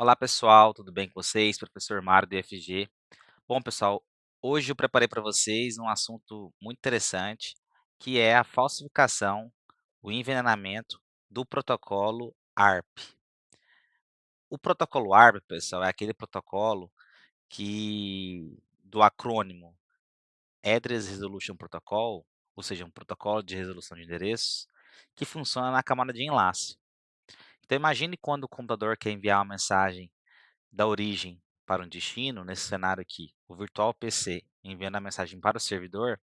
Olá pessoal, tudo bem com vocês? Professor Mário do IFG. Bom pessoal, hoje eu preparei para vocês um assunto muito interessante, que é a falsificação, o envenenamento do protocolo ARP. O protocolo ARP, pessoal, é aquele protocolo que do acrônimo Address Resolution Protocol, ou seja, um protocolo de resolução de endereços, que funciona na camada de enlace. Então imagine quando o computador quer enviar uma mensagem da origem para um destino, nesse cenário aqui, o virtual PC enviando a mensagem para o servidor,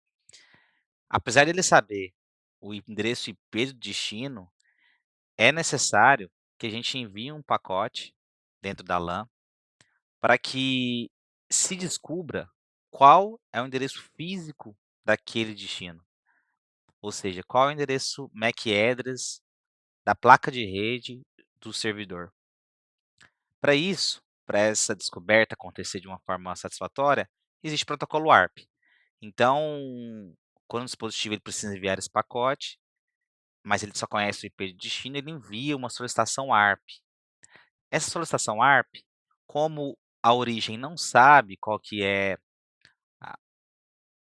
apesar de ele saber o endereço IP do destino, é necessário que a gente envie um pacote dentro da LAN para que se descubra qual é o endereço físico daquele destino, ou seja, qual é o endereço MAC address da placa de rede do servidor. Para isso, para essa descoberta acontecer de uma forma satisfatória, existe o protocolo ARP. Então, quando o dispositivo ele precisa enviar esse pacote, mas ele só conhece o IP de destino, ele envia uma solicitação ARP. Essa solicitação ARP, como a origem não sabe qual que é a,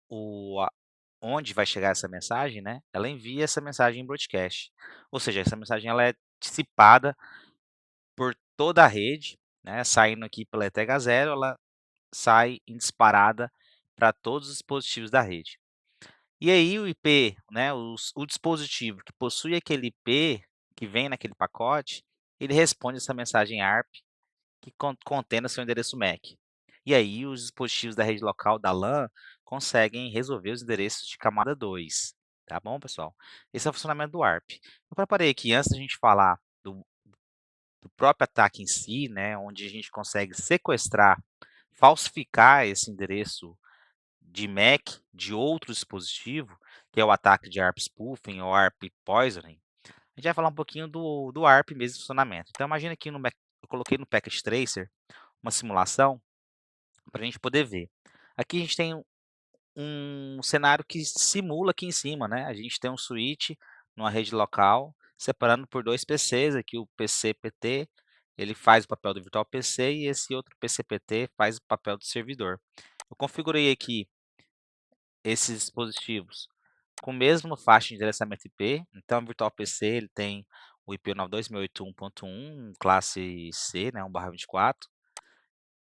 o, a- onde vai chegar essa mensagem, né? Ela envia essa mensagem em broadcast. Ou seja, essa mensagem ela é dissipada por toda a rede, né? Saindo aqui pela ETH0, ela sai em disparada para todos os dispositivos da rede. E aí o IP, né, o dispositivo que possui aquele IP, que vem naquele pacote, ele responde essa mensagem ARP que contém o seu endereço MAC. E aí os dispositivos da rede local da LAN conseguem resolver os endereços de camada 2. Tá bom, pessoal? Esse é o funcionamento do ARP. Eu preparei aqui, antes da gente falar do próprio ataque em si, né, onde a gente consegue sequestrar, falsificar esse endereço de MAC de outro dispositivo, que é o ataque de ARP Spoofing ou ARP Poisoning, a gente vai falar um pouquinho do ARP mesmo de funcionamento. Então imagina aqui eu coloquei no Packet Tracer uma simulação para a gente poder ver. Aqui a gente tem um cenário que simula aqui em cima, né? A gente tem um switch numa rede local, separando por dois PCs. Aqui o PC PT, ele faz o papel do virtual PC e esse outro PC PT faz o papel do servidor. Eu configurei aqui esses dispositivos com o mesmo faixa de endereçamento IP, então o virtual PC ele tem o IP 92.168.1, classe C, né, 1/24.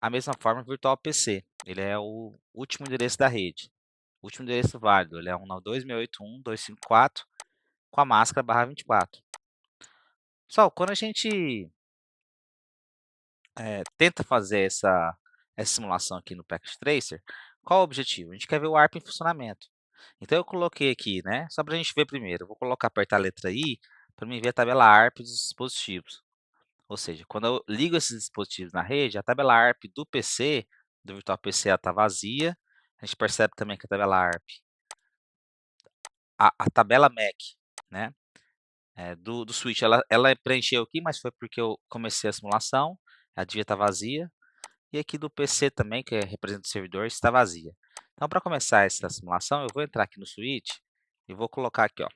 A mesma forma o virtual PC, ele é o último endereço da rede. O último endereço válido, ele é 192.168.1.254 com a máscara /24. Pessoal, quando a gente tenta fazer essa simulação aqui no Packet Tracer, qual o objetivo? A gente quer ver o ARP em funcionamento. Então eu coloquei aqui, né, só para a gente ver primeiro, eu vou colocar, apertar a letra I, para mim ver a tabela ARP dos dispositivos. Ou seja, quando eu ligo esses dispositivos na rede, a tabela ARP do PC, do virtual PC, ela está vazia. A gente percebe também que a tabela ARP, a tabela MAC, né, do switch, ela preencheu aqui, mas foi porque eu comecei a simulação, ela devia estar vazia. E aqui do PC também, que representa o servidor, está vazia. Então, para começar essa simulação, eu vou entrar aqui no switch e vou colocar aqui, ó,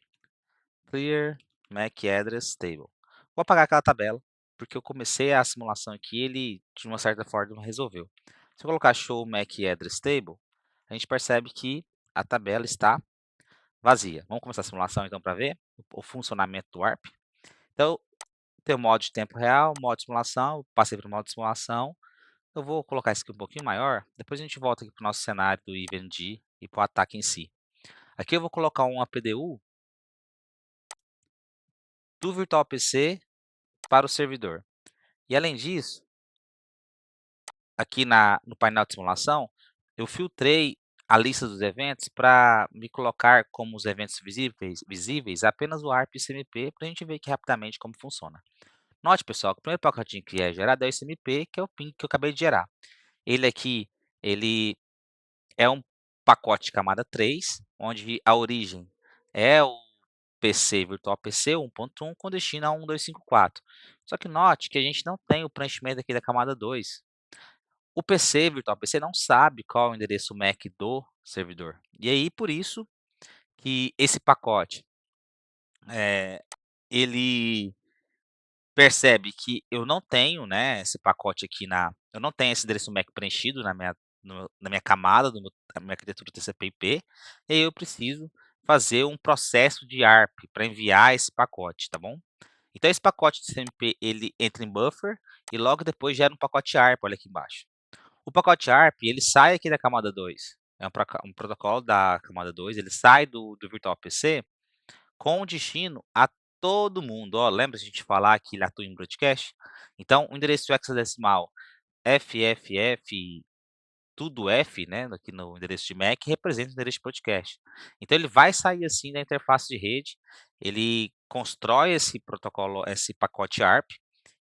clear MAC address table. Vou apagar aquela tabela, porque eu comecei a simulação aqui e ele, de uma certa forma, não resolveu. Se eu colocar show MAC address table, a gente percebe que a tabela está vazia. Vamos começar a simulação então para ver o funcionamento do ARP. Então, tem o modo de tempo real, modo de simulação, passei para o modo de simulação. Eu vou colocar isso aqui um pouquinho maior, depois a gente volta aqui para o nosso cenário do EVE-NG e para o ataque em si. Aqui eu vou colocar um APDU do virtual PC para o servidor. E além disso, aqui no painel de simulação, eu filtrei a lista dos eventos para me colocar como os eventos visíveis apenas o ARP e o CMP, para a gente ver aqui rapidamente como funciona. Note, pessoal, que o primeiro pacotinho que é gerado é o SMP, que é o PIN que eu acabei de gerar. Ele aqui, ele é um pacote de camada 3, onde a origem é o PC, virtual PC 1.1 com destino a 1254. Só que note que a gente não tem o preenchimento aqui da camada 2. O PC, virtual PC, não sabe qual é o endereço MAC do servidor. E aí, por isso que esse pacote, ele percebe que eu não tenho, né, esse pacote aqui eu não tenho esse endereço MAC preenchido na minha camada da minha arquitetura TCP/IP, e aí eu preciso fazer um processo de ARP para enviar esse pacote, tá bom? Então esse pacote de CMP ele entra em buffer e logo depois gera um pacote ARP, olha aqui embaixo. O pacote ARP ele sai aqui da camada 2, é um protocolo da camada 2, ele sai do virtual PC com destino a todo mundo. Ó, lembra de a gente falar que ele atua em broadcast? Então, o endereço hexadecimal FFF, tudo F, né, aqui no endereço de MAC, representa o endereço de broadcast. Então, ele vai sair assim da interface de rede, ele constrói esse protocolo, esse pacote ARP,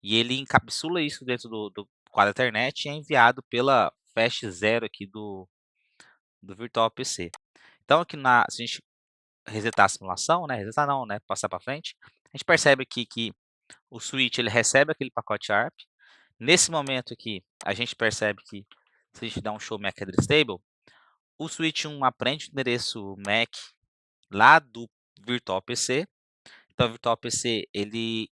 e ele encapsula isso dentro do quadro Ethernet e é enviado pela fast 0 aqui do virtual PC. Então, aqui se a gente resetar a simulação, né, resetar não, né, passar para frente, a gente percebe aqui que o switch ele recebe aquele pacote ARP. Nesse momento aqui, a gente percebe que se a gente der um show MAC header stable, o switch 1 aprende o endereço MAC lá do virtual PC. Então, o virtual PC, ele,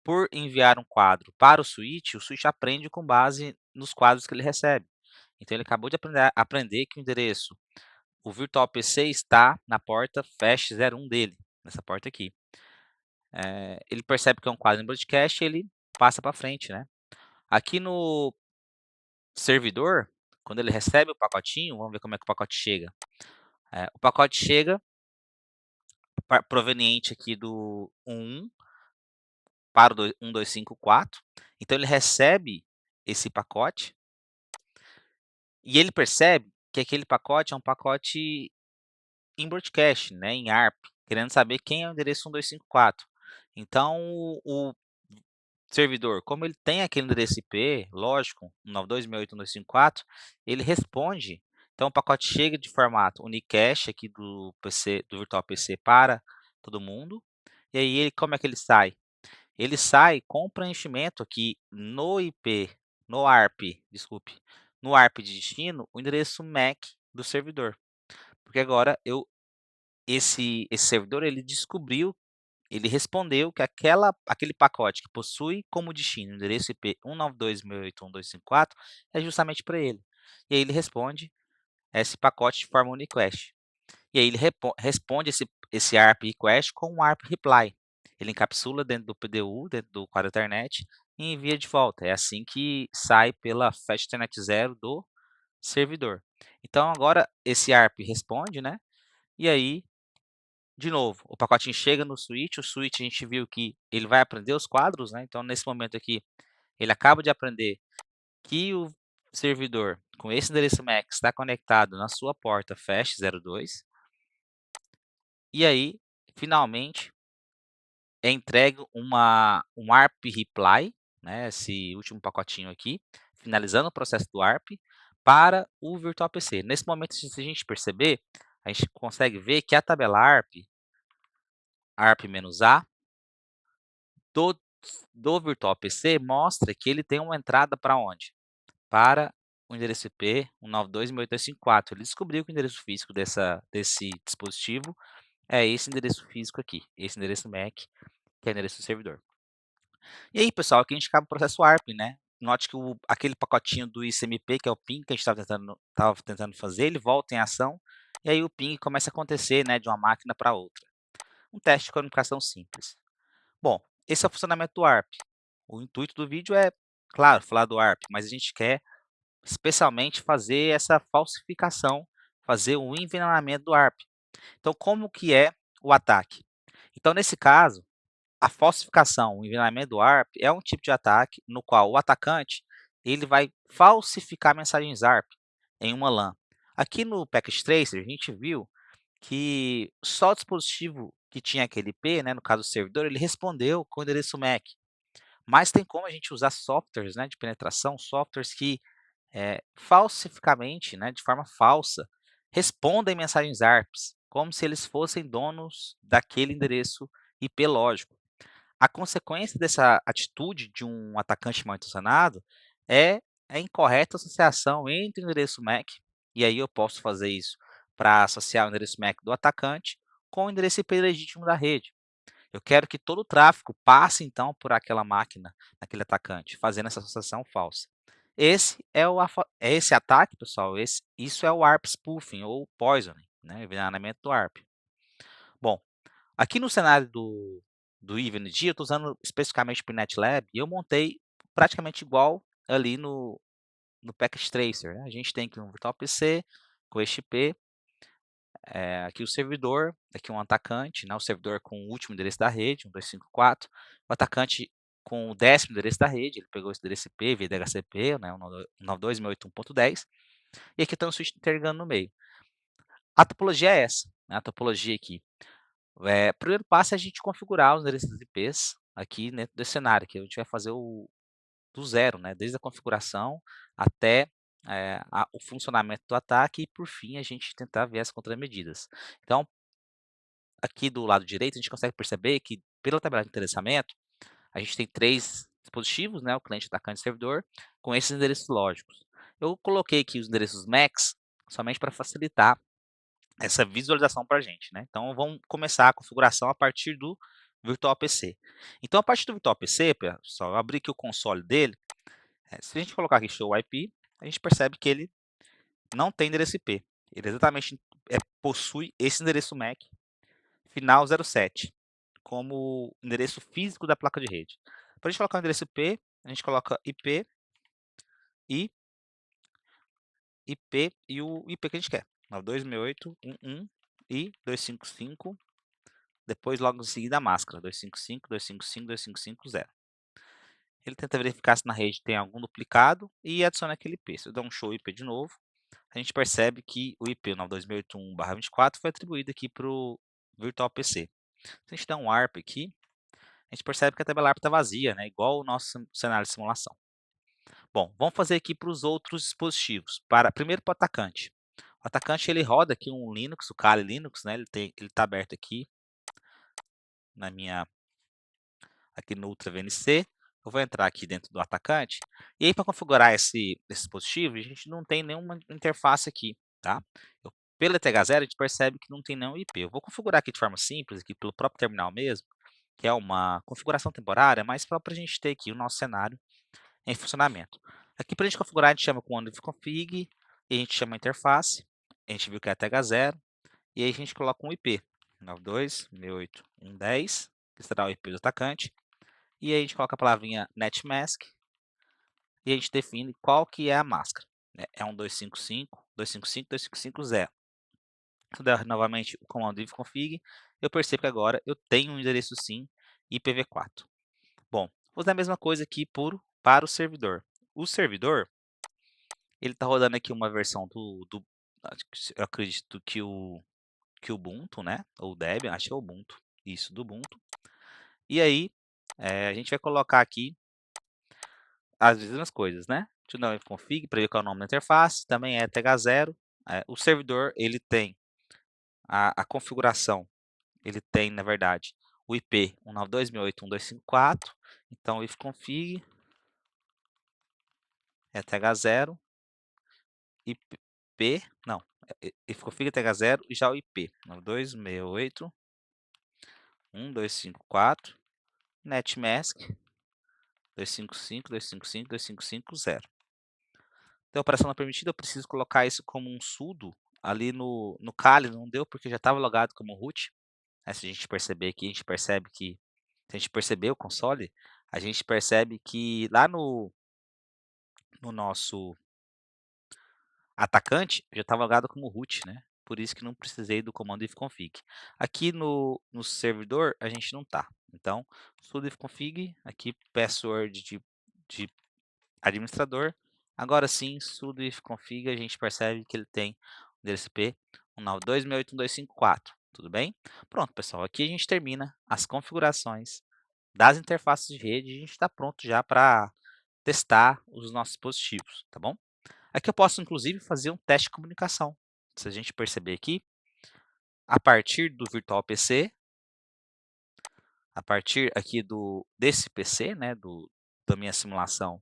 por enviar um quadro para o switch aprende com base nos quadros que ele recebe. Então, ele acabou de aprender que o virtual PC está na porta fast 01 dele, nessa porta aqui. Ele percebe que é um quadro em broadcast e ele passa para frente, né. Aqui no servidor, quando ele recebe o pacotinho, vamos ver como é que o pacote chega. O pacote chega proveniente aqui do 11 para o 1254, então ele recebe esse pacote e ele percebe que aquele pacote é um pacote em broadcast, né, em ARP, querendo saber quem é o endereço 1254. Então o servidor, como ele tem aquele endereço IP, lógico, 192.168.1.254, ele responde. Então o pacote chega de formato unicast aqui do PC, do virtual PC para todo mundo. E aí como é que ele sai? Ele sai com o preenchimento aqui no IP, no ARP, desculpe, no ARP de destino, o endereço MAC do servidor. Porque agora esse servidor ele descobriu, ele respondeu que aquele pacote que possui como destino o endereço IP 192.168.1.254 é justamente para ele. E aí ele responde esse pacote de forma unicast. E aí ele responde esse ARP request com um ARP reply. Ele encapsula dentro do PDU, dentro do quadro Ethernet, e envia de volta. É assim que sai pela Fast Ethernet 0 do servidor. Então agora esse ARP responde, né? E aí de novo, o pacotinho chega no switch, o switch a gente viu que ele vai aprender os quadros, né, então nesse momento aqui, ele acaba de aprender que o servidor com esse endereço MAC está conectado na sua porta fast 02, e aí, finalmente, é entregue um ARP reply, né, esse último pacotinho aqui, finalizando o processo do ARP, para o virtual PC. Nesse momento, se a gente perceber, a gente consegue ver que a tabela ARP, ARP-A, do do virtual PC mostra que ele tem uma entrada para onde? Para o endereço IP 192.168.1.254. Ele descobriu que o endereço físico desse dispositivo é esse endereço físico aqui, esse endereço MAC, que é o endereço do servidor. E aí, pessoal, aqui a gente acaba o processo ARP, né? Note que aquele pacotinho do ICMP, que é o ping que a gente estava tentando fazer, ele volta em ação, e aí o ping começa a acontecer, né, de uma máquina para outra. Um teste de comunicação simples. Bom, esse é o funcionamento do ARP. O intuito do vídeo é, claro, falar do ARP, mas a gente quer especialmente fazer essa falsificação, fazer o envenenamento do ARP. Então, como que é o ataque? Então, nesse caso, a falsificação, o envenenamento do ARP é um tipo de ataque no qual o atacante ele vai falsificar mensagens ARP em uma LAN. Aqui no Packet Tracer, a gente viu que só o dispositivo que tinha aquele IP, né, no caso o servidor, ele respondeu com o endereço MAC. Mas tem como a gente usar softwares, né, de penetração, softwares que, falsificamente, né, de forma falsa, respondem mensagens ARPs, como se eles fossem donos daquele endereço IP lógico. A consequência dessa atitude de um atacante mal intencionado é a incorreta associação entre o endereço MAC, e aí eu posso fazer isso para associar o endereço MAC do atacante com o endereço IP legítimo da rede. Eu quero que todo o tráfego passe, então, por aquela máquina, naquele atacante, fazendo essa associação falsa. Esse ataque, pessoal, isso é o ARP spoofing ou poisoning, né, envenenamento do ARP. Bom, aqui no cenário do EVE-NG, eu estou usando especificamente o PNetLab e eu montei praticamente igual ali no Package Tracer, né. A gente tem aqui um virtual PC com este IP, aqui o servidor, aqui um atacante, né, o servidor com o último endereço da rede, 1254, o atacante com o 10º endereço da rede, ele pegou esse endereço IP via DHCP, né, o 92.168.10, e aqui tem um switch interligando no meio. A topologia é essa, né, a topologia aqui. O primeiro passo é a gente configurar os endereços das IPs aqui dentro desse cenário, que a gente vai fazer do zero, né, desde a configuração até, o funcionamento do ataque e, por fim, a gente tentar ver as contramedidas. Então, aqui do lado direito, a gente consegue perceber que, pela tabela de endereçamento, a gente tem 3 dispositivos, né, o cliente, atacante e servidor, com esses endereços lógicos. Eu coloquei aqui os endereços MACs somente para facilitar essa visualização para a gente, né. Então vamos começar a configuração a partir do Virtual PC. Então a partir do Virtual PC, pessoal, eu abri aqui o console dele, se a gente colocar aqui show IP, a gente percebe que ele não tem endereço IP. Ele exatamente, possui esse endereço MAC final 07, como endereço físico da placa de rede. Para a gente colocar o endereço IP, a gente coloca IP e o IP que a gente quer, 92.68.1.1 e 255, depois logo em seguida a máscara, 255, 255, 255.0. Ele tenta verificar se na rede tem algum duplicado e adiciona aquele IP. Se eu der um show IP de novo, a gente percebe que o IP 92.168.1/24 foi atribuído aqui para o Virtual PC. Se a gente der um ARP aqui, a gente percebe que a tabela ARP está vazia, né, igual o nosso cenário de simulação. Bom, vamos fazer aqui para os outros dispositivos. Primeiro para o atacante. O atacante ele roda aqui um Linux, o Kali Linux, né, ele está aberto aqui na minha aqui no Ultra VNC. Eu vou entrar aqui dentro do atacante, e aí para configurar esse dispositivo, a gente não tem nenhuma interface aqui, tá. Pelo ETH0 a gente percebe que não tem nenhum IP. Eu vou configurar aqui de forma simples, aqui pelo próprio terminal mesmo, que é uma configuração temporária, mas só para a gente ter aqui o nosso cenário em funcionamento. Aqui para a gente configurar, a gente chama com config, e a gente chama a interface, a gente viu que é ETH0, e aí a gente coloca um IP, 92.68.1.10, que será o IP do atacante, e aí a gente coloca a palavrinha netmask, e a gente define qual que é a máscara, né, é um 255, 255, 255.0. Se eu der novamente o comando ifconfig, eu percebo que agora eu tenho um endereço SIM IPv4. Bom, vou fazer a mesma coisa aqui para o servidor. O servidor, ele está rodando aqui uma versão eu acredito que o Ubuntu, né, ou Debian, acho que é o Ubuntu, isso, do Ubuntu. E aí, a gente vai colocar aqui as mesmas coisas, né, to know config para ver qual é o nome da interface, também é TH0, o servidor ele tem a configuração, ele tem na verdade o IP 192.168.1.254, então ifconfig é TH0, IP, não, ifconfig TH0 e já o IP 192.168.1.254, netmask 255, 255, 255.0. Então, operação não permitida, eu preciso colocar isso como um sudo ali no Kali, não deu porque já estava logado como root. Se a gente perceber aqui, a gente percebe que, se a gente perceber o console, a gente percebe que lá no nosso atacante já estava logado como root, né? Por isso que não precisei do comando ifconfig. Aqui no servidor a gente não tá. Então, sudo ifconfig, aqui password de administrador. Agora sim, sudo ifconfig, a gente percebe que ele tem o endereço IP 192.168.1.254. Tudo bem? Pronto, pessoal. Aqui a gente termina as configurações das interfaces de rede e a gente está pronto já para testar os nossos dispositivos, tá bom? Aqui eu posso, inclusive, fazer um teste de comunicação. Se a gente perceber aqui, a partir do virtual PC, a partir aqui desse PC, né, da minha simulação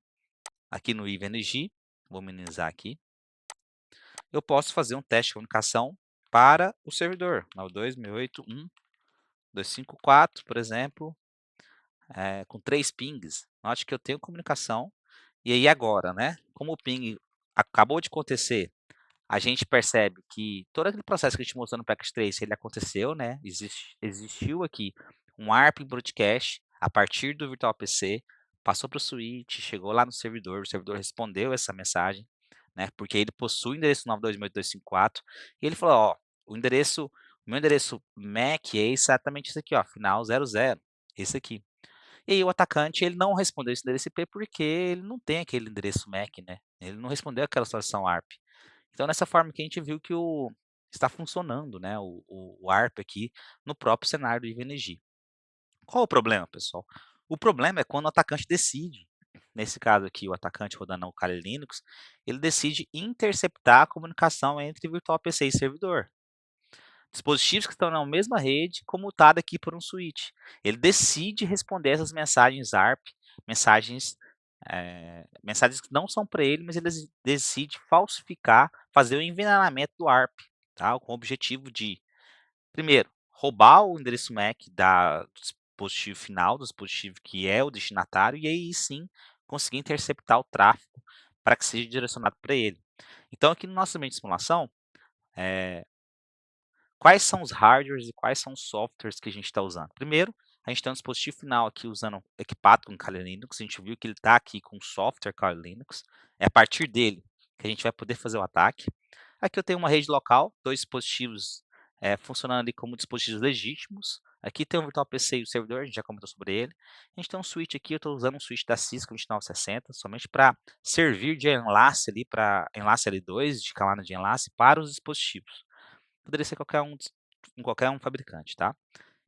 aqui no EVE-NG, vou minimizar aqui, eu posso fazer um teste de comunicação para o servidor, 92.168.1.254. 254, por exemplo, com 3 pings. Note que eu tenho comunicação, e aí agora, né, como o ping acabou de acontecer, a gente percebe que todo aquele processo que a gente mostrou no Packet Trace, ele aconteceu, né, existiu aqui um ARP broadcast a partir do virtual PC, passou para o switch, chegou lá no servidor, o servidor respondeu essa mensagem, né, porque ele possui o endereço 92.8.254, e ele falou: "Ó, o meu endereço MAC é exatamente esse aqui, ó, final 00, esse aqui". E aí o atacante, ele não respondeu esse endereço IP, porque ele não tem aquele endereço MAC, né, ele não respondeu aquela solicitação ARP. Então nessa forma que a gente viu que está funcionando, né, o ARP aqui no próprio cenário do InfiniG. Qual o problema, pessoal? O problema é quando o atacante decide, nesse caso aqui o atacante rodando o Kali Linux, ele decide interceptar a comunicação entre virtual PC e servidor. Dispositivos que estão na mesma rede, comutado aqui por um switch. Ele decide responder essas mensagens ARP, mensagens, mensagens que não são para ele, mas ele decide falsificar, fazer o envenenamento do ARP, tá? Com o objetivo de, primeiro, roubar o endereço MAC do dispositivo final, do dispositivo que é o destinatário, e aí sim conseguir interceptar o tráfego para que seja direcionado para ele. Então, aqui no nosso ambiente de simulação, eh, quais são os hardwares e quais são os softwares que a gente está usando? Primeiro, a gente tem um dispositivo final aqui usando equipado com Kali Linux, a gente viu que ele está aqui com o software Kali Linux, é a partir dele que a gente vai poder fazer o ataque. Aqui eu tenho uma rede local, 2 dispositivos, funcionando ali como dispositivos legítimos. Aqui tem o virtual PC e o servidor, a gente já comentou sobre ele. A gente tem um switch aqui, eu estou usando um switch da Cisco 2960, somente para servir de enlace ali, para enlace L2, de camada de enlace para os dispositivos. Poderia ser qualquer um fabricante, tá.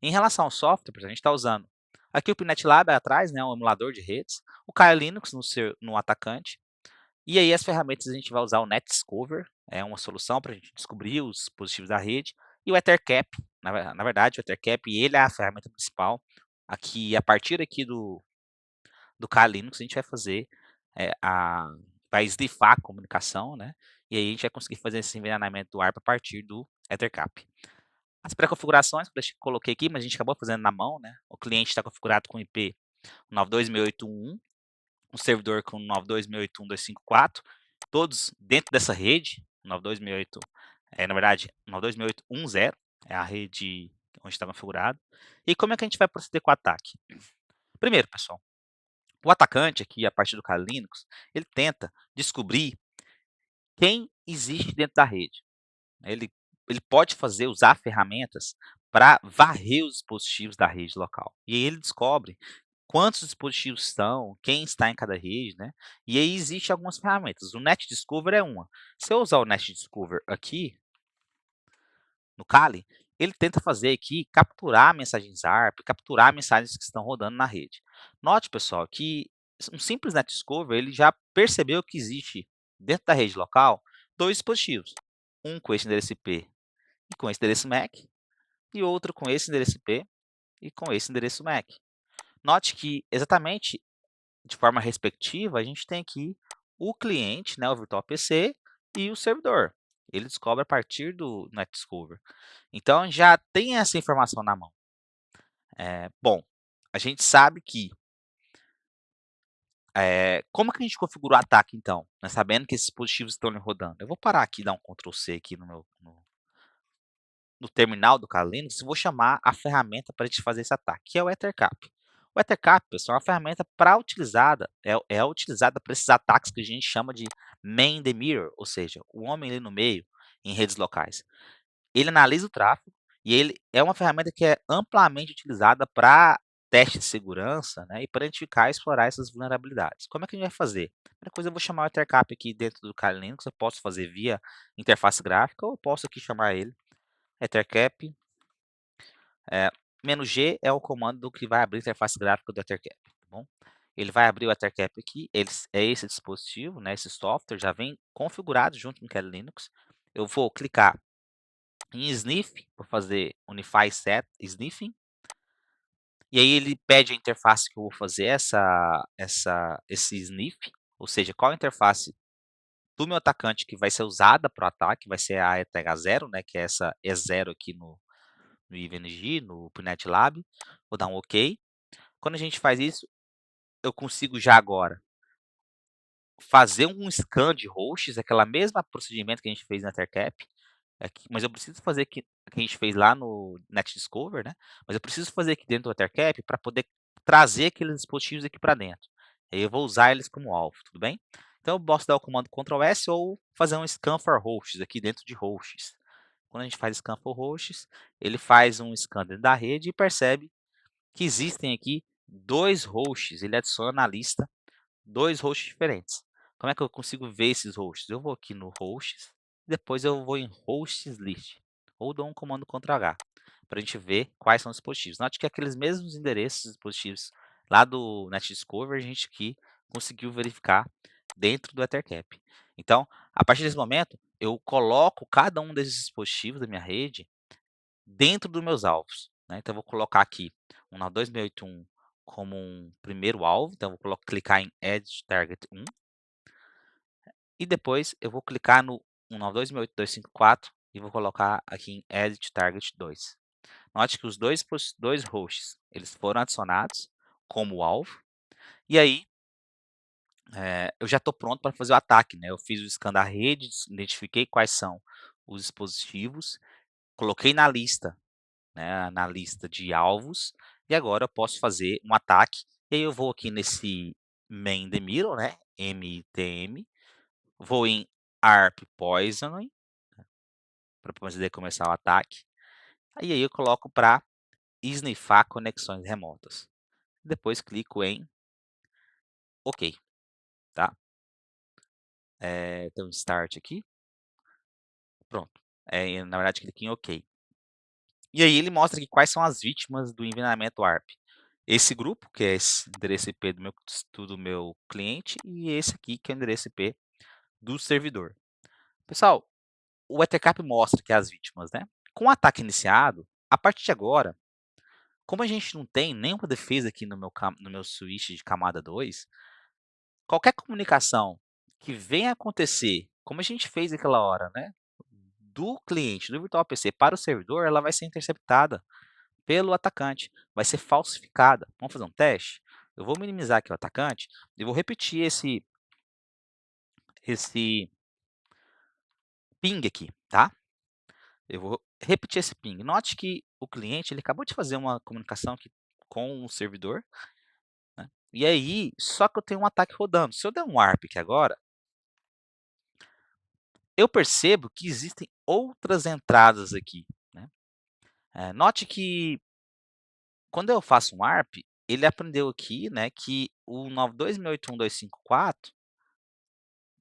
Em relação ao software, por exemplo, a gente está usando aqui o Pinet Lab atrás, né, um emulador de redes, o Kali Linux no atacante, e aí as ferramentas a gente vai usar o NetDiscover, é uma solução para a gente descobrir os dispositivos da rede, e o EtherCap, na verdade o EtherCap ele é a ferramenta principal, aqui a partir aqui do Kali Linux a gente vai fazer, vai snifar a comunicação, né, e aí a gente vai conseguir fazer esse envenenamento do ARP a partir do EtherCap. As pré-configurações que eu coloquei aqui, mas a gente acabou fazendo na mão, né, o cliente está configurado com IP 92.168.1, o servidor com 92.168.254, todos dentro dessa rede, 92.168, na verdade 92.168.10, é a rede onde está configurado. E como é que a gente vai proceder com o ataque? Primeiro, pessoal, o atacante aqui, a partir do Kali Linux, ele tenta descobrir quem existe dentro da rede. Ele ele pode usar ferramentas para varrer os dispositivos da rede local. E aí ele descobre quantos dispositivos estão, quem está em cada rede, né. E aí existe algumas ferramentas, o NetDiscover é uma. Se eu usar o NetDiscover aqui, no Kali, ele tenta fazer aqui capturar mensagens ARP, capturar mensagens que estão rodando na rede. Note, pessoal, que um simples NetDiscover, ele já percebeu que existe dentro da rede local 2 dispositivos, um com esse endereço IP e com esse endereço MAC, e outro com esse endereço IP e com esse endereço MAC. Note que exatamente de forma respectiva, a gente tem aqui o cliente, né, o virtual PC e o servidor. Ele descobre a partir do NetDiscover. Então já tem essa informação na mão. Bom, a gente sabe que, como que a gente configura o ataque então, né, sabendo que esses dispositivos estão ali rodando? Eu vou parar aqui e dar um Ctrl C aqui no terminal do Kali Linux e vou chamar a ferramenta para a gente fazer esse ataque, que é o EtherCap. O EtherCap, pessoal, é uma ferramenta é utilizada para esses ataques que a gente chama de man in the mirror, ou seja, o homem ali no meio, em redes locais. Ele analisa o tráfego e ele é uma ferramenta que é amplamente utilizada para teste de segurança, né, e para identificar e explorar essas vulnerabilidades. Como é que a gente vai fazer? Primeira coisa, eu vou chamar o EtherCap aqui dentro do Kali Linux, eu posso fazer via interface gráfica ou eu posso aqui chamar ele EtherCap, eh, "-g" é o comando que vai abrir a interface gráfica do EtherCap, tá bom. Ele vai abrir o EtherCap aqui, é esse dispositivo, né, esse software já vem configurado junto com o Kali Linux. Eu vou clicar em Sniff, para fazer Unify Set Sniffing, e aí ele pede a interface que eu vou fazer esse sniff, ou seja, qual a interface do meu atacante que vai ser usada para o ataque, vai ser a ETH0, né, que é essa E0 aqui no InVNG, no Punet Lab, vou dar um OK. Quando a gente faz isso, eu consigo já agora fazer um scan de hosts, aquela mesma procedimento que a gente fez na Ethercap, aqui, mas eu preciso fazer que a gente fez lá no NetDiscover, né, mas eu preciso fazer aqui dentro do Ethercap para poder trazer aqueles dispositivos aqui para dentro. Aí eu vou usar eles como alvo, tudo bem? Então eu posso dar o comando Ctrl S ou fazer um scan for hosts aqui dentro de hosts. Quando a gente faz scan for hosts, ele faz um scan dentro da rede e percebe que existem aqui 2 hosts, ele adiciona na lista 2 hosts diferentes. Como é que eu consigo ver esses hosts? Eu vou aqui no hosts, depois eu vou em hosts list, ou dou um comando Ctrl H, para a gente ver quais são os dispositivos. Note que aqueles mesmos endereços dispositivos lá do NetDiscover, a gente aqui conseguiu verificar dentro do Ethercap. Então, a partir desse momento, eu coloco cada um desses dispositivos da minha rede dentro dos meus alvos, né. Então eu vou colocar aqui um 92681 como um primeiro alvo, então eu vou clicar em Edit Target 1, e depois eu vou clicar no 192.168.254 e vou colocar aqui em Edit Target 2. Note que os dois hosts, eles foram adicionados como alvo, e aí, eu já estou pronto para fazer o ataque, né, eu fiz o scan da rede, identifiquei quais são os dispositivos, coloquei na lista, né, na lista de alvos, e agora eu posso fazer um ataque. E aí eu vou aqui nesse Man in the Middle, né, MTM, vou em ARP Poisoning, para poder começar o ataque, e aí eu coloco para snifar conexões remotas. Depois clico em OK, tá. Tem um start aqui, pronto. Na verdade cliquei em OK. E aí ele mostra aqui quais são as vítimas do envenenamento ARP. Esse grupo, que é esse endereço IP do meu cliente, e esse aqui, que é o endereço IP do servidor. Pessoal, o Ethercap mostra que as vítimas, né? Com o ataque iniciado, a partir de agora, como a gente não tem nenhuma defesa aqui no meu switch de camada 2, qualquer comunicação que venha acontecer, como a gente fez aquela hora, né? Do cliente, do virtual PC para o servidor, ela vai ser interceptada pelo atacante, vai ser falsificada. Vamos fazer um teste? Eu vou minimizar aqui o atacante e vou repetir esse ping aqui, tá? Eu vou repetir esse ping. Note que o cliente ele acabou de fazer uma comunicação aqui com o servidor, né? E aí, só que eu tenho um ataque rodando. Se eu der um ARP aqui agora, eu percebo que existem outras entradas aqui, né? Note que quando eu faço um ARP, ele aprendeu aqui, né, que o 92.168.1.254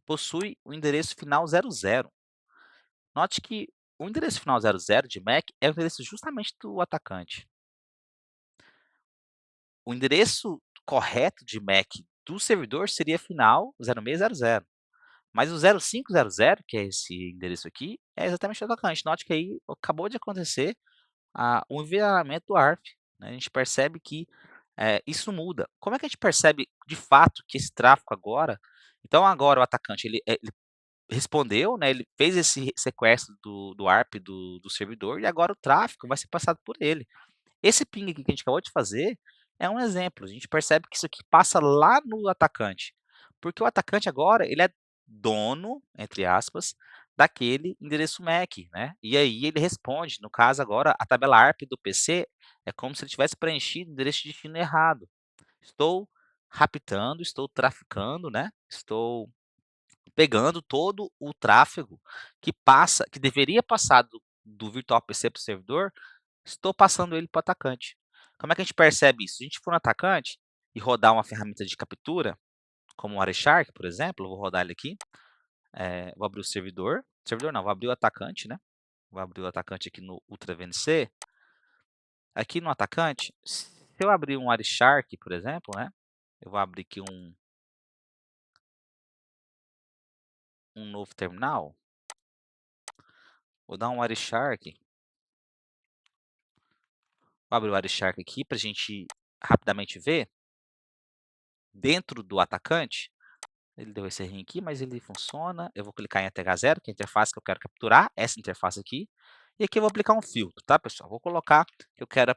possui o endereço final 00. Note que o endereço final 00 de MAC é o endereço justamente do atacante. O endereço correto de MAC do servidor seria final 0600, mas o 0500, que é esse endereço aqui, é exatamente o atacante. Note que aí acabou de acontecer o enviamento do ARP, né, a gente percebe que, isso muda. Como é que a gente percebe de fato que esse tráfego agora, então agora o atacante ele respondeu, né, ele fez esse sequestro do ARP do servidor e agora o tráfego vai ser passado por ele. Esse ping aqui que a gente acabou de fazer é um exemplo, a gente percebe que isso aqui passa lá no atacante, porque o atacante agora ele é dono, entre aspas, daquele endereço MAC, né, e aí ele responde, no caso agora a tabela ARP do PC é como se ele tivesse preenchido o endereço de destino errado. Estou raptando, estou traficando, né, estou pegando todo o tráfego que deveria passar do virtual PC para o servidor, estou passando ele para o atacante. Como é que a gente percebe isso? Se a gente for no atacante e rodar uma ferramenta de captura, como o Wireshark, por exemplo, eu vou rodar ele aqui, vou abrir o servidor não, vou abrir o atacante, né? Vou abrir o atacante aqui no Ultra VNC. Aqui no atacante, se eu abrir um Wireshark, por exemplo, né? Eu vou abrir aqui um novo terminal, vou dar um Wireshark. Vou abrir o Wireshark aqui para a gente rapidamente ver. Dentro do atacante, ele deu esse errinho aqui, mas ele funciona. Eu vou clicar em ATH0, que é a interface que eu quero capturar, essa interface aqui. E aqui eu vou aplicar um filtro, tá, pessoal? Vou colocar que eu quero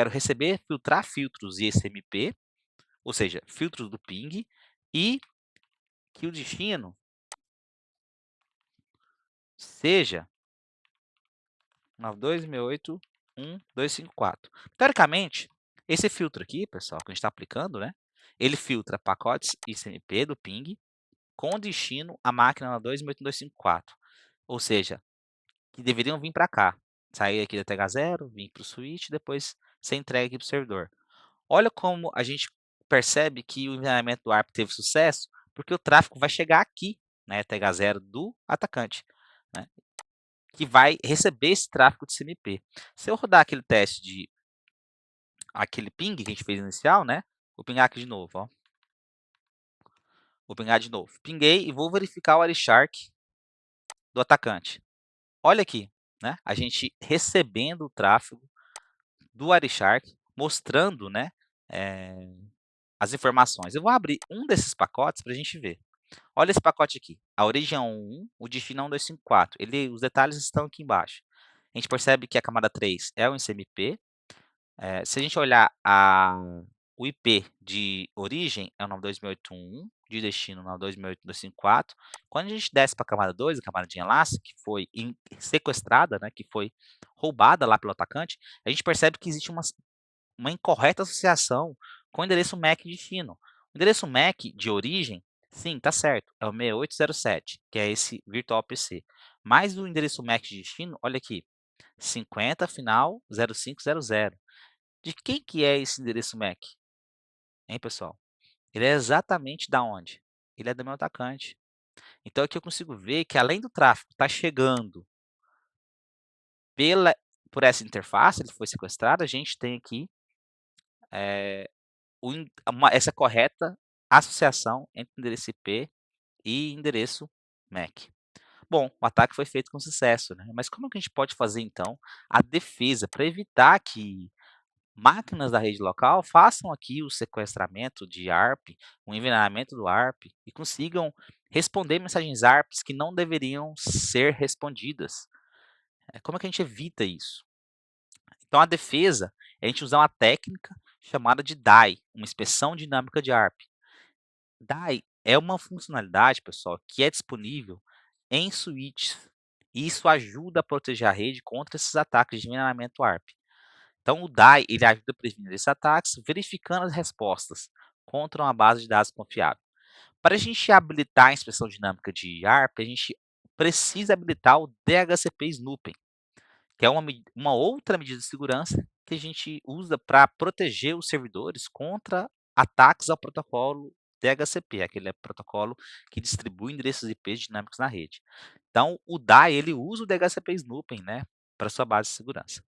receber, filtrar filtros ISMP, ou seja, filtros do ping, e que o destino seja 92.68.1.254. Teoricamente, esse filtro aqui, pessoal, que a gente está aplicando, né, ele filtra pacotes ICMP do ping com destino à máquina 92.68.254, ou seja, que deveriam vir para cá, sair aqui da TH0, vir para o switch, depois ser entregue aqui para o servidor. Olha como a gente percebe que o enviamento do ARP teve sucesso, porque o tráfego vai chegar aqui, né, TH0 do atacante, né, que vai receber esse tráfego de CMP. Se eu rodar aquele teste de aquele ping que a gente fez inicial, né, vou pingar aqui de novo, ó. Vou pingar de novo. Pinguei e vou verificar o Wireshark do atacante. Olha aqui, né, a gente recebendo o tráfego do Wireshark, mostrando, né, as informações. Eu vou abrir um desses pacotes para a gente ver. Olha esse pacote aqui, a origem é 1, o destino é 1254. Os detalhes estão aqui embaixo. A gente percebe que a camada 3 é o ICMP. Se a gente olhar o IP de origem é o 92.68.1, de destino 92.68.254. Quando a gente desce para a camada 2, a camada de enlace, que foi sequestrada, né, que foi roubada lá pelo atacante, a gente percebe que existe uma incorreta associação com o endereço MAC de destino. O endereço MAC de origem, sim, tá certo, é o 6807, que é esse virtual PC. Mas o endereço MAC de destino, olha aqui, 50 final 0500. De quem que é esse endereço MAC? Hein, pessoal? Ele é exatamente da onde? Ele é do meu atacante. Então aqui eu consigo ver que além do tráfego estar chegando pela, por essa interface, ele foi sequestrado, a gente tem aqui essa correta associação entre endereço IP e endereço MAC. Bom, o ataque foi feito com sucesso, né? Mas como que a gente pode fazer então a defesa para evitar que máquinas da rede local façam aqui o sequestramento de ARP, o envenenamento do ARP e consigam responder mensagens ARPs que não deveriam ser respondidas? Como é que a gente evita isso? Então, a defesa é a gente usar uma técnica chamada de DAI, uma inspeção dinâmica de ARP. DAI é uma funcionalidade, pessoal, que é disponível em switches. E isso ajuda a proteger a rede contra esses ataques de envenenamento ARP. Então, o DAI ele ajuda a prevenir esses ataques, verificando as respostas contra uma base de dados confiável. Para a gente habilitar a inspeção dinâmica de ARP, a gente precisa habilitar o DHCP Snooping, que é uma outra medida de segurança que a gente usa para proteger os servidores contra ataques ao protocolo DHCP, aquele protocolo que distribui endereços IP dinâmicos na rede. Então, o DAI ele usa o DHCP Snooping, né, para sua base de segurança.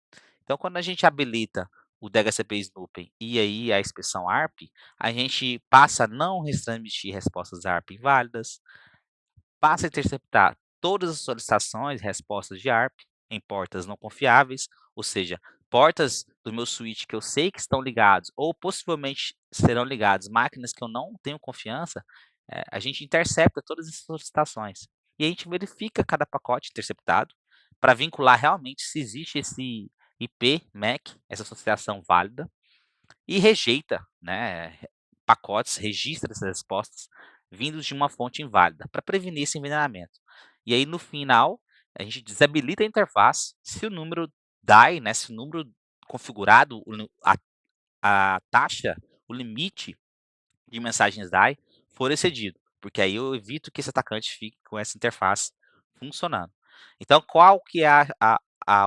Então, quando a gente habilita o DHCP Snooping e aí a inspeção ARP, a gente passa a não transmitir respostas ARP inválidas, passa a interceptar todas as solicitações e respostas de ARP em portas não confiáveis, ou seja, portas do meu switch que eu sei que estão ligados ou possivelmente serão ligados, máquinas que eu não tenho confiança, a gente intercepta todas essas solicitações. E a gente verifica cada pacote interceptado para vincular realmente se existe esse IP, MAC, essa associação válida, e rejeita, né, pacotes, registra essas respostas vindos de uma fonte inválida, para prevenir esse envenenamento. E aí, no final, a gente desabilita a interface se o número DAI, né, se o número configurado, a taxa, o limite de mensagens DAI for excedido, porque aí eu evito que esse atacante fique com essa interface funcionando. Então, qual que é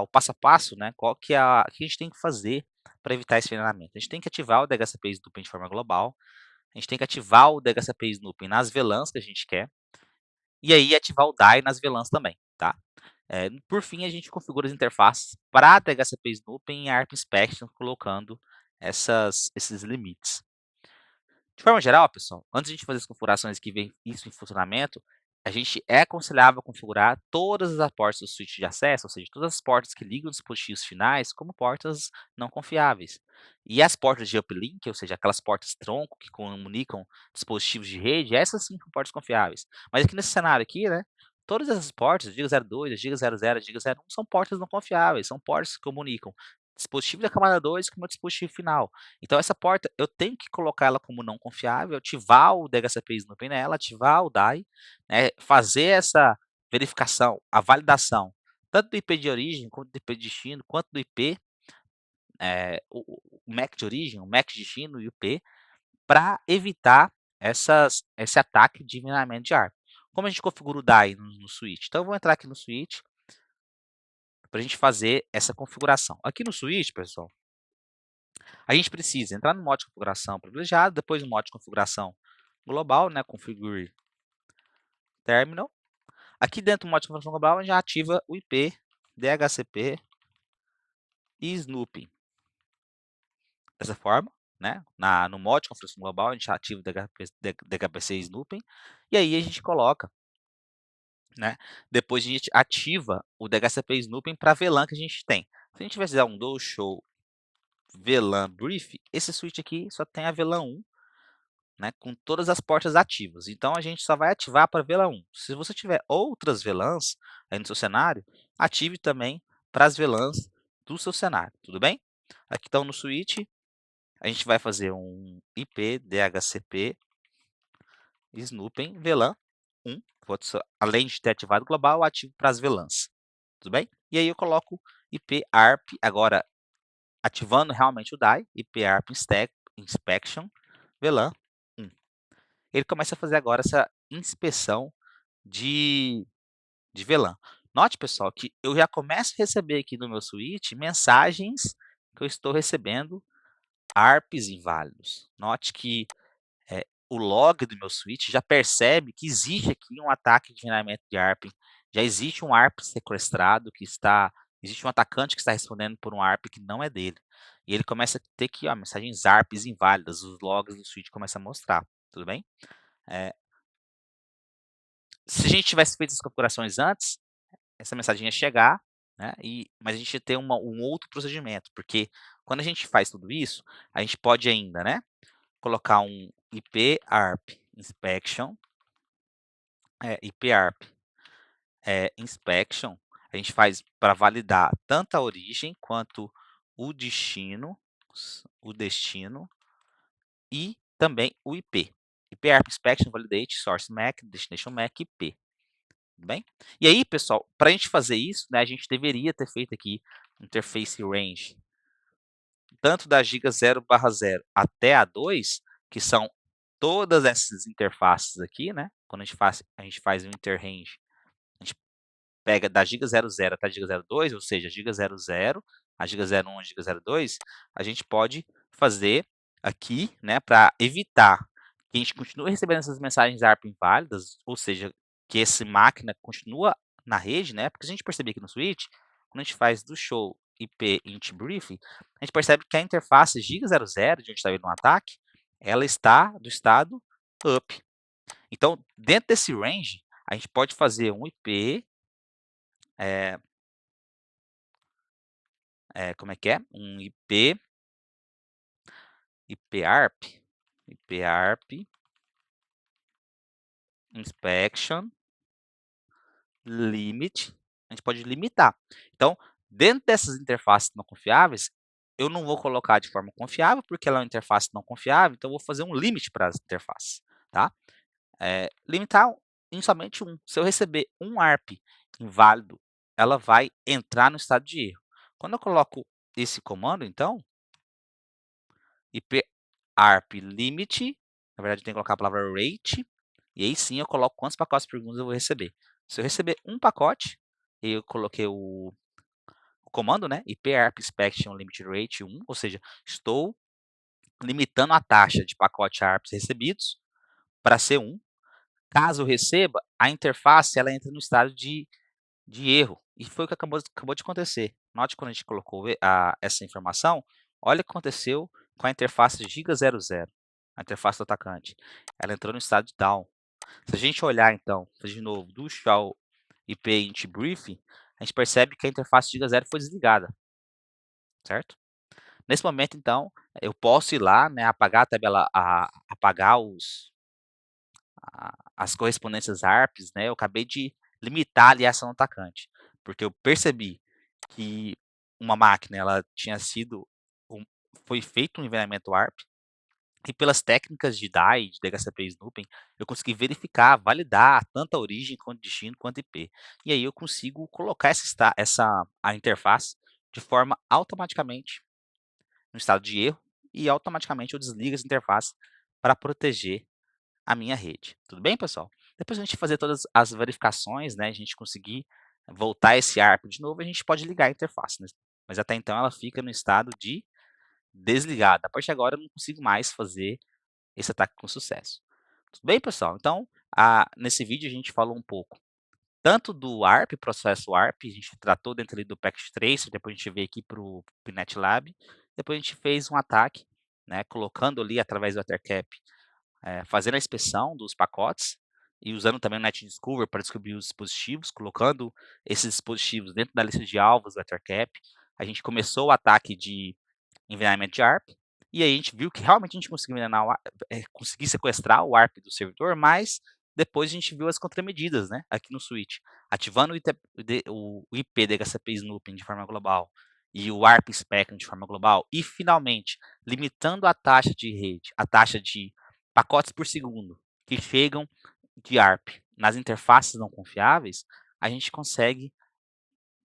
o passo a passo, né? Qual que é o que a gente tem que fazer para evitar esse envenenamento? A gente tem que ativar o DHCP Snooping de forma global, a gente tem que ativar o DHCP Snooping nas VLANs que a gente quer, e aí ativar o DAI nas VLANs também, tá? Por fim, a gente configura as interfaces para DHCP Snooping e ARP Inspection, colocando esses limites. De forma geral, pessoal, antes de a gente fazer as configurações que vem isso em funcionamento, a gente é aconselhável configurar todas as portas do switch de acesso, ou seja, todas as portas que ligam os dispositivos finais como portas não confiáveis. E as portas de uplink, ou seja, aquelas portas tronco que comunicam dispositivos de rede, essas sim são portas confiáveis. Mas aqui nesse cenário aqui, né, todas essas portas, Giga 02, Giga 00, Giga 01, são portas não confiáveis, são portas que comunicam dispositivo da camada 2 com o meu dispositivo final. Então essa porta eu tenho que colocar ela como não confiável, ativar o DHCP Snooping nela, ativar o DAI, né, fazer essa verificação, a validação, tanto do IP de origem, quanto do IP de destino, quanto do IP, o MAC de origem, o MAC de destino e o IP, para evitar esse ataque de envenenamento de ARP. Como a gente configura o DAI no switch? Então eu vou entrar aqui no switch para a gente fazer essa configuração. Aqui no switch, pessoal, a gente precisa entrar no modo de configuração privilegiado, depois no modo de configuração global, né, configure terminal. Aqui dentro do modo de configuração global, a gente já ativa o IP, DHCP e Snooping. Dessa forma, né, no modo de configuração global, a gente já ativa o DHCP e Snooping, e aí a gente coloca, né, depois a gente ativa o DHCP Snooping para a VLAN que a gente tem. Se a gente fizer um do show VLAN brief, esse switch aqui só tem a VLAN 1, né, com todas as portas ativas. Então a gente só vai ativar para VLAN 1. Se você tiver outras VLANs aí no seu cenário, ative também para as VLANs do seu cenário, tudo bem? Aqui então no switch, a gente vai fazer um IP DHCP Snooping VLAN 1, além de ter ativado global, eu ativo para as VLANs, tudo bem? E aí eu coloco IP ARP, agora ativando realmente o DAI, IP ARP Inspection VLAN 1. Ele começa a fazer agora essa inspeção de VLAN. Note, pessoal, que eu já começo a receber aqui no meu switch mensagens que eu estou recebendo ARPs inválidos. Note que o log do meu switch já percebe que existe aqui um ataque de envenenamento de ARP. Já existe um ARP sequestrado existe um atacante que está respondendo por um ARP que não é dele. E ele começa a ter aqui, ó, mensagens ARPs inválidas, os logs do switch começam a mostrar, tudo bem? Se a gente tivesse feito as configurações antes, essa mensagem ia chegar, né, mas a gente ia ter um outro procedimento, porque quando a gente faz tudo isso, a gente pode ainda, né, colocar um IP ARP Inspection, IP ARP Inspection, a gente faz para validar tanto a origem quanto o destino, e também o IP. IP ARP Inspection Validate Source MAC, Destination MAC, IP. Tudo bem? E aí, pessoal, para a gente fazer isso, né, a gente deveria ter feito aqui interface range, tanto da giga 0/0 até a 2, que são todas essas interfaces aqui, né? Quando a gente faz o interrange, a gente pega da giga 00 até a giga 02, ou seja, giga 00, a giga 01, a giga 02, a gente pode fazer aqui, né, para evitar que a gente continue recebendo essas mensagens ARP inválidas, ou seja, que essa máquina continua na rede, né, porque se a gente perceber aqui no switch, quando a gente faz do show IP int brief, a gente percebe que a interface giga 00, de onde está vindo um ataque, ela está do estado up. Então, dentro desse range, a gente pode fazer um IP, como é que é? Um IPARP, IPARP Inspection Limit, a gente pode limitar. Então, dentro dessas interfaces não confiáveis, eu não vou colocar de forma confiável, porque ela é uma interface não confiável, então eu vou fazer um limite para as interfaces, tá? Limitar em somente um. Se eu receber um ARP inválido, ela vai entrar no estado de erro. Quando eu coloco esse comando, então, IP ARP limit, na verdade eu tenho que colocar a palavra rate, e aí sim eu coloco quantos pacotes por segundo eu vou receber. Se eu receber um pacote, eu coloquei o comando, né, IP ARP inspection limit rate 1, ou seja, estou limitando a taxa de pacote ARPs recebidos para ser 1. Caso eu receba, a interface ela entra no estado de erro, e foi o que acabou de acontecer. Note quando a gente colocou essa informação, olha o que aconteceu com a interface giga 00, a interface do atacante. Ela entrou no estado de down. Se a gente olhar então, de novo, do shell IP int brief, a gente percebe que a interface giga 0 foi desligada, certo? Nesse momento, então, eu posso ir lá, né, apagar a tabela, apagar as correspondências ARPs, né? Eu acabei de limitar ali a ação do atacante, porque eu percebi que uma máquina ela tinha sido um foi feito um envenenamento ARP, e pelas técnicas de DAI, de DHCP e Snooping, eu consegui verificar, validar tanto a origem, quanto destino, quanto IP. E aí eu consigo colocar a interface de forma automaticamente no estado de erro, e automaticamente eu desligo essa interface para proteger a minha rede. Tudo bem, pessoal? Depois a gente fazer todas as verificações, né, a gente conseguir voltar esse ARP de novo, a gente pode ligar a interface, né, mas até então ela fica no estado de desligada. A partir de agora eu não consigo mais fazer esse ataque com sucesso. Tudo bem, pessoal? Então, nesse vídeo a gente falou um pouco tanto do ARP, processo ARP, a gente tratou dentro ali do Packet Tracer, depois a gente veio aqui para o Pinet Lab, depois a gente fez um ataque, né, colocando ali através do Ethercap, fazendo a inspeção dos pacotes e usando também o NetDiscover para descobrir os dispositivos, colocando esses dispositivos dentro da lista de alvos do Ethercap. A gente começou o ataque de envenenamento de ARP, e aí a gente viu que realmente a gente conseguiu envenenar conseguir sequestrar o ARP do servidor, mas depois a gente viu as contramedidas, né, aqui no switch, ativando o IP DHCP Snooping de forma global, e o ARP Spectrum de forma global, e finalmente limitando a taxa de rede, a taxa de pacotes por segundo que chegam de ARP nas interfaces não confiáveis, a gente consegue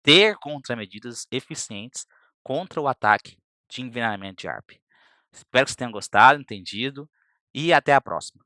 ter contramedidas eficientes contra o ataque de envenenamento de ARP. Espero que você tenha gostado, entendido, e até a próxima.